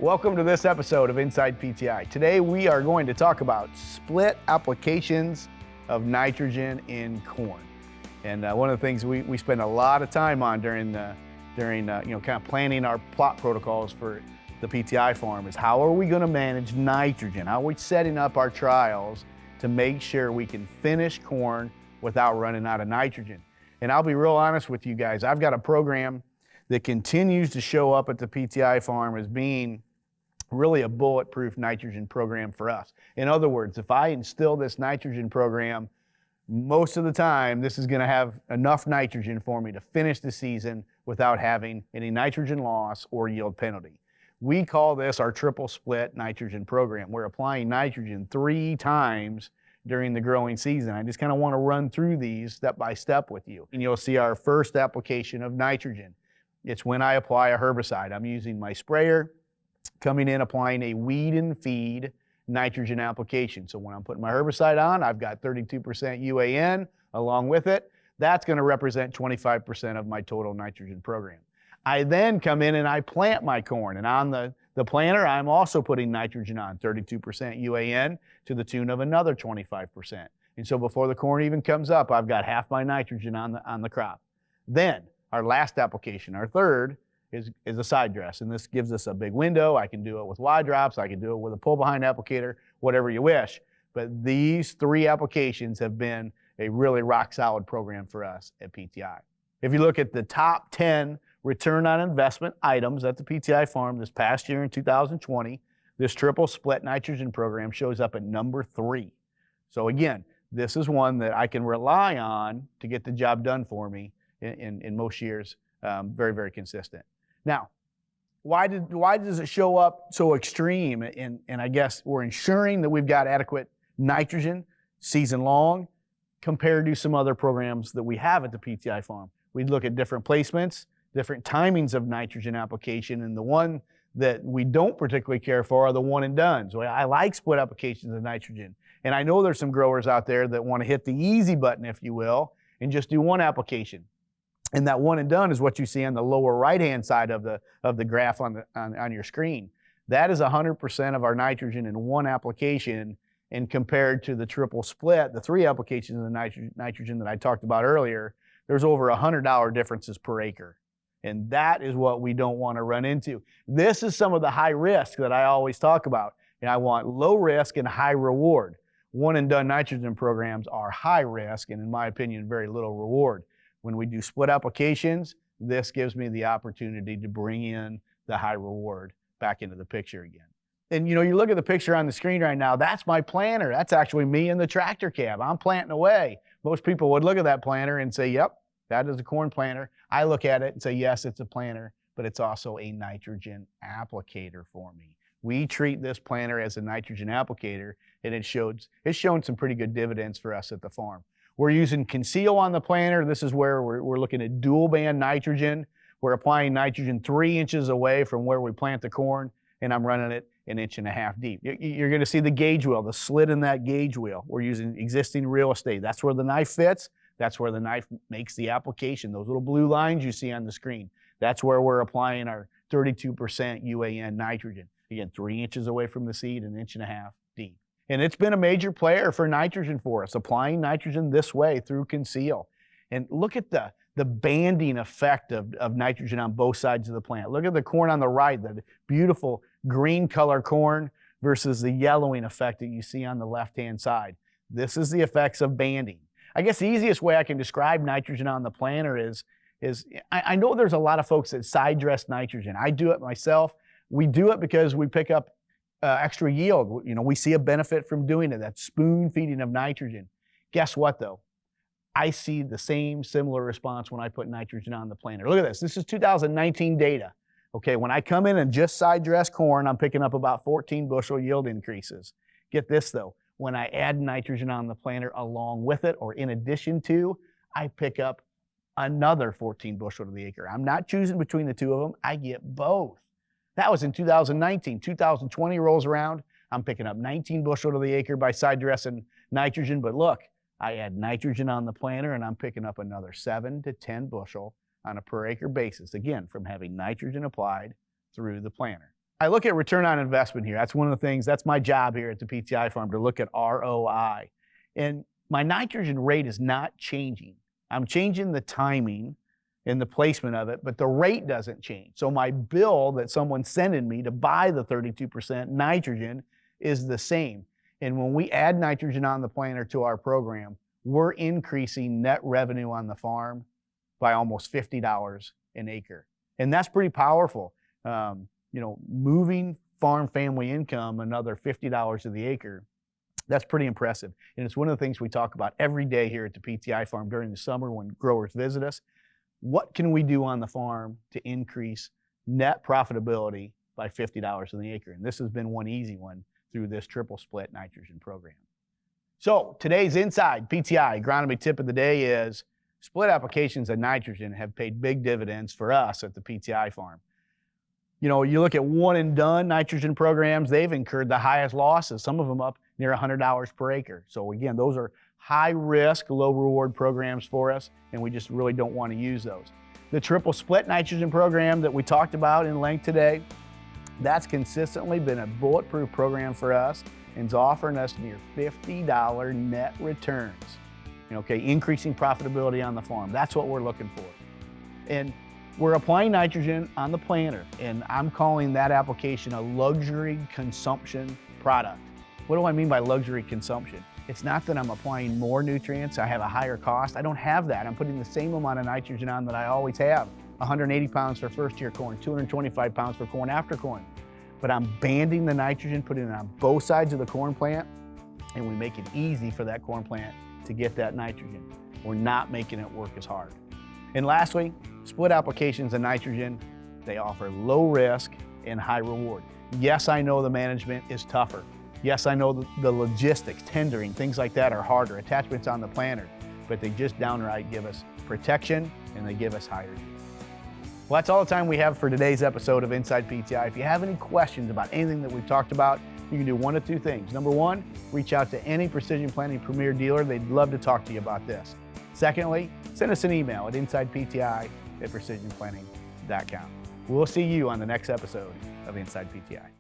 Welcome to this episode of Inside PTI. Today we are going to talk about split applications of nitrogen in corn. And one of the things we spend a lot of time on during kind of planning our plot protocols for the PTI farm is how are we going to manage nitrogen? How are we setting up our trials to make sure we can finish corn without running out of nitrogen? And I'll be real honest with you guys, I've got a program that continues to show up at the PTI farm as being really a bulletproof nitrogen program for us. In other words, if I instill this nitrogen program, most of the time this is going to have enough nitrogen for me to finish the season without having any nitrogen loss or yield penalty. We call this our triple split nitrogen program. We're applying nitrogen 3 times during the growing season. I just kind of want to run through these step by step with you. And you'll see our first application of nitrogen. It's when I apply a herbicide. I'm using my sprayer, coming in, applying a weed and feed nitrogen application. So when I'm putting my herbicide on, I've got 32% UAN along with it. That's going to represent 25% of my total nitrogen program. I then come in and I plant my corn, and on the planter, I'm also putting nitrogen on, 32% UAN to the tune of another 25%. And so before the corn even comes up, I've got half my nitrogen on the crop. Then our last application, our third, is a side dress, and this gives us a big window. I can do it with wide drops, I can do it with a pull behind applicator, whatever you wish. But these 3 applications have been a really rock solid program for us at PTI. If you look at the top 10 return on investment items at the PTI farm this past year in 2020, this triple split nitrogen program shows up at number 3. So again, this is one that I can rely on to get the job done for me in most years, very, very consistent. Now, why does it show up so extreme? And I guess we're ensuring that we've got adequate nitrogen season long compared to some other programs that we have at the PTI farm. We look at different placements, different timings of nitrogen application, and the one that we don't particularly care for are the one and done. So I like split applications of nitrogen. And I know there's some growers out there that want to hit the easy button, if you will, and just do one application. And that one and done is what you see on the lower right-hand side of the graph on your screen. That is 100% of our nitrogen in one application, and compared to the triple split, the 3 applications of the nitrogen that I talked about earlier, there's over $100 differences per acre. And that is what we don't want to run into. This is some of the high risk that I always talk about. And I want low risk and high reward. One and done nitrogen programs are high risk and, in my opinion, very little reward. When we do split applications, this gives me the opportunity to bring in the high reward back into the picture again. And you look at the picture on the screen right now, that's my planter. That's actually me in the tractor cab. I'm planting away. Most people would look at that planter and say, yep, that is a corn planter. I look at it and say, yes, it's a planter, but it's also a nitrogen applicator for me. We treat this planter as a nitrogen applicator, and it's shown some pretty good dividends for us at the farm. We're using Conceal on the planter. This is where we're looking at dual band nitrogen. We're applying nitrogen 3 inches away from where we plant the corn, and I'm running it 1.5 inches deep. You're going to see the gauge wheel, the slit in that gauge wheel. We're using existing real estate. That's where the knife fits. That's where the knife makes the application. Those little blue lines you see on the screen, that's where we're applying our 32% UAN nitrogen. Again, 3 inches away from the seed, 1.5 inches deep. And it's been a major player for nitrogen for us, applying nitrogen this way through Conceal. And look at the banding effect of nitrogen on both sides of the plant. Look at the corn on the right, the beautiful green color corn versus the yellowing effect that you see on the left-hand side. This is the effects of banding. I guess the easiest way I can describe nitrogen on the planter is I know there's a lot of folks that side dress nitrogen. I do it myself. We do it because we pick up extra yield. We see a benefit from doing it, that spoon feeding of nitrogen. Guess what though? I see the same similar response when I put nitrogen on the planter. Look at this. This is 2019 data. Okay, when I come in and just side dress corn, I'm picking up about 14 bushel yield increases. Get this though, when I add nitrogen on the planter along with it or in addition to, I pick up another 14 bushel to the acre. I'm not choosing between the two of them. I get both. That was in 2019. 2020 rolls around, I'm picking up 19 bushel to the acre by side dressing nitrogen, but look, I add nitrogen on the planter and I'm picking up another 7 to 10 bushel on a per acre basis, again, from having nitrogen applied through the planter. I look at return on investment here. That's one of the things, that's my job here at the PTI farm, to look at ROI. And my nitrogen rate is not changing. I'm changing the timing and the placement of it, but the rate doesn't change. So my bill that someone's sending me to buy the 32% nitrogen is the same. And when we add nitrogen on the planter to our program, we're increasing net revenue on the farm by almost $50 an acre. And that's pretty powerful. Moving farm family income another $50 to the acre, that's pretty impressive. And it's one of the things we talk about every day here at the PTI farm during the summer when growers visit us. What can we do on the farm to increase net profitability by $50 an acre? And this has been one easy one through this triple split nitrogen program. So today's Inside PTI agronomy tip of the day is split applications of nitrogen have paid big dividends for us at the PTI farm. You look at one and done nitrogen programs, they've incurred the highest losses, some of them up near $100 per acre. So again, those are high risk, low reward programs for us, and we just really don't want to use those. The triple split nitrogen program that we talked about in length today, that's consistently been a bulletproof program for us and is offering us near $50 net returns. Increasing profitability on the farm. That's what we're looking for. And we're applying nitrogen on the planter, and I'm calling that application a luxury consumption product. What do I mean by luxury consumption? It's not that I'm applying more nutrients, I have a higher cost. I don't have that. I'm putting the same amount of nitrogen on that I always have. 180 pounds for first year corn, 225 pounds for corn after corn. But I'm banding the nitrogen, putting it on both sides of the corn plant, and we make it easy for that corn plant to get that nitrogen. We're not making it work as hard. And lastly, split applications of nitrogen, they offer low risk and high reward. Yes, I know the management is tougher. Yes, I know the logistics, tendering, things like that are harder, attachments on the planter, but they just downright give us protection and they give us higher yield. Well, that's all the time we have for today's episode of Inside PTI. If you have any questions about anything that we've talked about, you can do one of two things. Number one, reach out to any Precision Planting Premier dealer. They'd love to talk to you about this. Secondly, send us an email at InsidePTI@precisionplanting.com. We'll see you on the next episode of Inside PTI.